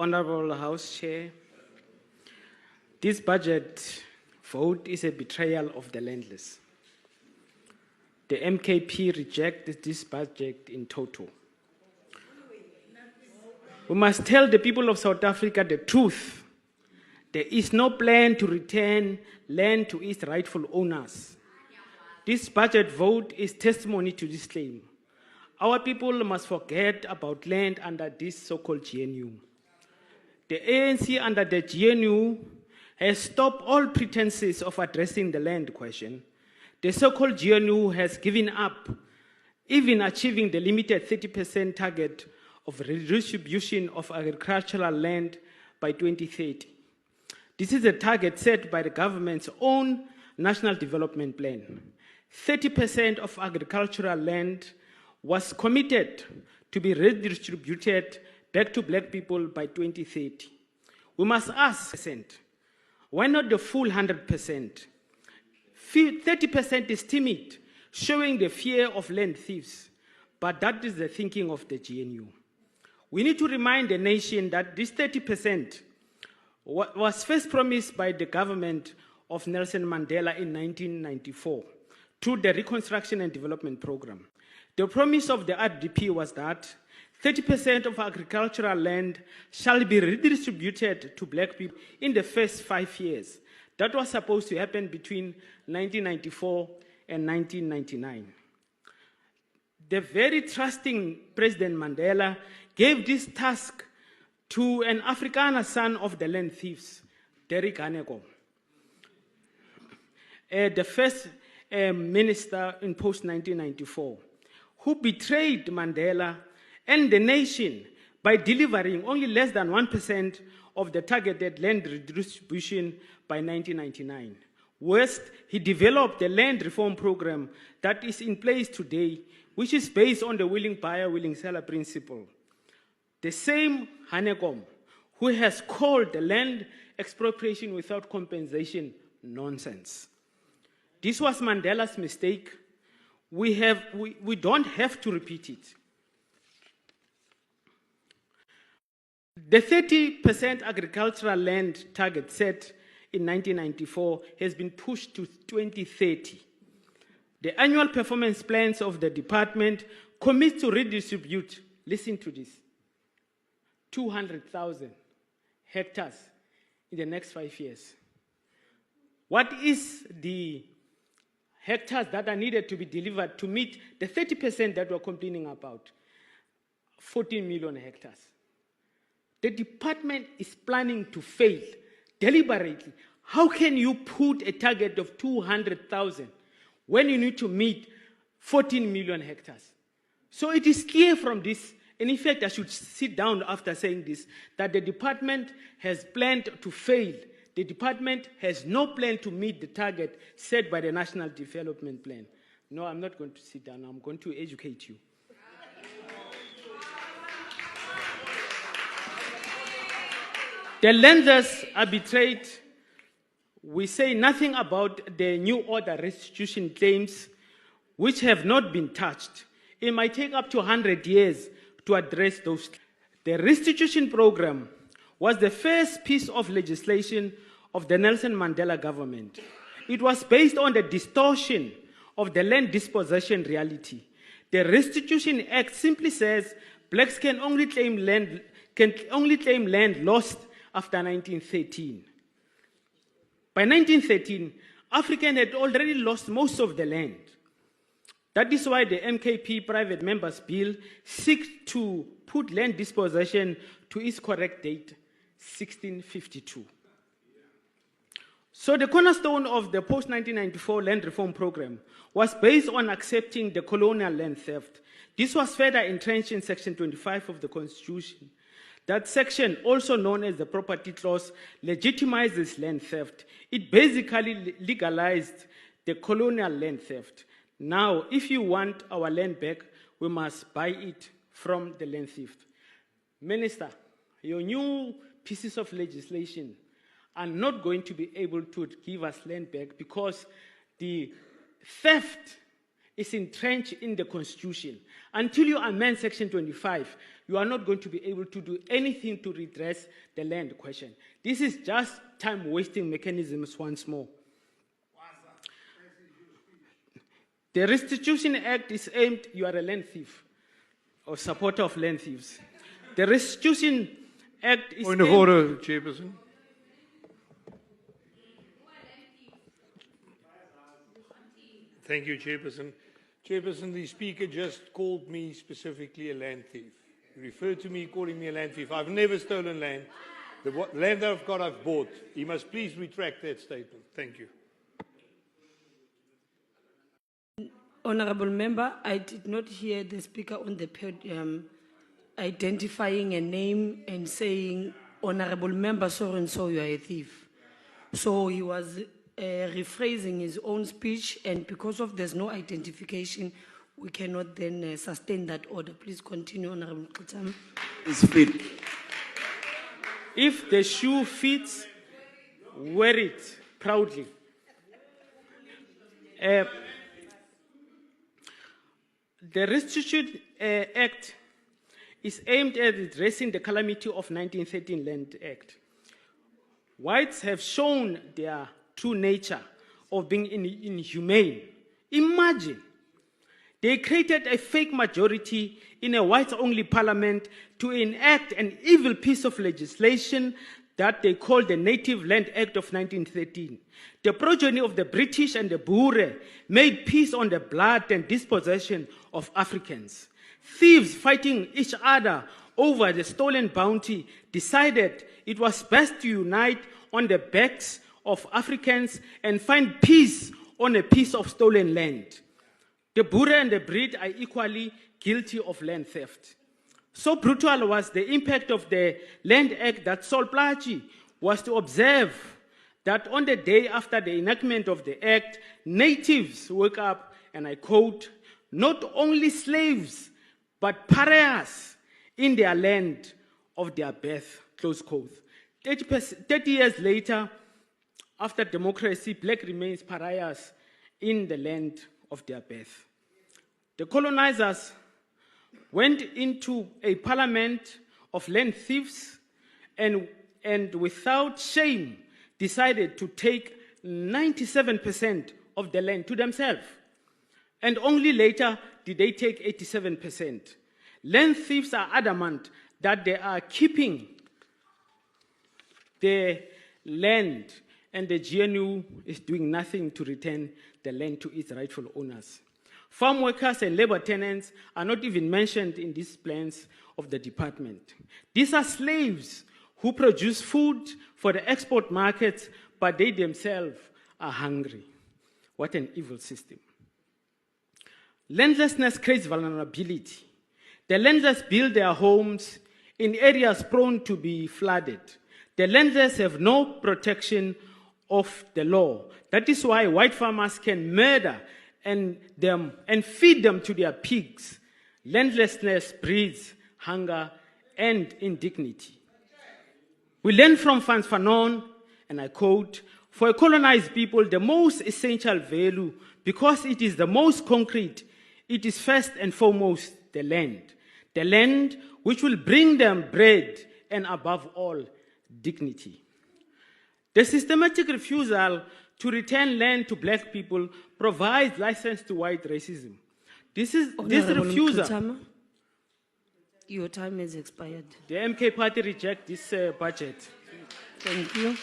Honorable House Chair, this budget vote is a betrayal of the landless. The MKP rejects this budget in total. We must tell the people of South Africa the truth. There is no plan to return land to its rightful owners. This budget vote is testimony to this claim. Our people must forget about land under this so-called GNU. The ANC under the GNU has stopped all pretenses of addressing the land question. The so-called GNU has given up even achieving the limited 30% target of redistribution of agricultural land by 2030. This is a target set by the government's own National Development Plan. 30% of agricultural land was committed to be redistributed back to black people by 2030. We must ask, why not the full 100%? 30% is timid, showing the fear of land thieves, but that is the thinking of the GNU. We need to remind the nation that this 30% was first promised by the government of Nelson Mandela in 1994 through the Reconstruction and Development Program. The promise of the RDP was that 30% of agricultural land shall be redistributed to black people in the first 5 years. That was supposed to happen between 1994 and 1999. The very trusting President Mandela gave this task to an Afrikaner son of the land thieves, Derek Hanekom, the first minister in post-1994, who betrayed Mandela and the nation by delivering only less than 1% of the targeted land redistribution by 1999. Worst, he developed the land reform program that is in place today, which is based on the willing buyer, willing seller principle. The same Hanekom who has called the land expropriation without compensation nonsense. This was Mandela's mistake. We don't have to repeat it. The 30% agricultural land target set in 1994 has been pushed to 2030. The annual performance plans of the department commit to redistribute, listen to this, 200,000 hectares in the next 5 years. What is the hectares that are needed to be delivered to meet the 30% that we're complaining about? 14 million hectares. The department is planning to fail deliberately. How can you put a target of 200,000 when you need to meet 14 million hectares? So it is clear from this, and in fact I should sit down after saying this, that the department has planned to fail. The department has no plan to meet the target set by the National Development Plan. No, I'm not going to sit down. I'm going to educate you. The lenders are betrayed. We say nothing about the new order restitution claims, which have not been touched. It might take up to 100 years to address those. The restitution program was the first piece of legislation of the Nelson Mandela government. It was based on the distortion of the land dispossession reality. The Restitution Act simply says blacks can only claim land lost after 1913. By 1913, Africans had already lost most of the land. That is why the MKP Private Members Bill seeks to put land dispossession to its correct date, 1652. So the cornerstone of the post-1994 land reform program was based on accepting the colonial land theft. This was further entrenched in Section 25 of the Constitution. That section, also known as the Property Clause, legitimizes land theft. It basically legalized the colonial land theft. Now, if you want our land back, we must buy it from the land thief. Minister, your new pieces of legislation are not going to be able to give us land back because the theft is entrenched in the Constitution. Until you amend Section 25, you are not going to be able to do anything to redress the land question. This is just time-wasting mechanisms once more. The Restitution Act is aimed, you are a land thief or supporter of land thieves. The Restitution Act is Point of order, Chairperson. Thank you, Chairperson. Chairperson, the Speaker just called me specifically a land thief. He referred to me calling me a land thief. I've never stolen land. The land that I've got, I've bought. He must please retract that statement. Thank you. Honourable Member, I did not hear the Speaker on the podium identifying a name and saying, Honourable Member, so and so, you are a thief. So he was rephrasing his own speech, and because of there's no identification, we cannot then sustain that order. Please continue, Honourable Mngxitama. It's fit. If the shoe fits, wear it proudly. The Restitution Act is aimed at addressing the calamity of 1913 Land Act. Whites have shown their true nature of being inhumane. Imagine, they created a fake majority in a whites-only parliament to enact an evil piece of legislation that they called the Native Land Act of 1913. The progeny of the British and the Boere made peace on the blood and dispossession of Africans. Thieves fighting each other over the stolen bounty decided it was best to unite on the backs of Africans and find peace on a piece of stolen land. The Boere and the Brit are equally guilty of land theft. So brutal was the impact of the Land Act that Sol Plaatje was to observe that on the day after the enactment of the Act, natives woke up, and I quote, not only slaves, but pariahs in their land of their birth, close quote. 30 years later, after democracy, black remains pariahs in the land of their birth. The colonizers went into a parliament of land thieves and without shame decided to take 97% of the land to themselves. And only later did they take 87%. Land thieves are adamant that they are keeping the land, and the GNU is doing nothing to return the land to its rightful owners. Farm workers and labor tenants are not even mentioned in these plans of the department. These are slaves who produce food for the export markets, but they themselves are hungry. What an evil system. Landlessness creates vulnerability. The landless build their homes in areas prone to be flooded. The landless have no protection of the law. That is why white farmers can murder and feed them to their pigs. Landlessness breeds hunger and indignity. We learn from Frantz Fanon, and I quote, for a colonized people, the most essential value, because it is the most concrete, it is first and foremost the land which will bring them bread and above all, dignity. The systematic refusal to return land to black people provides license to white racism. This refusal. Mngxitama, your time has expired. The MK party reject this budget. Thank you.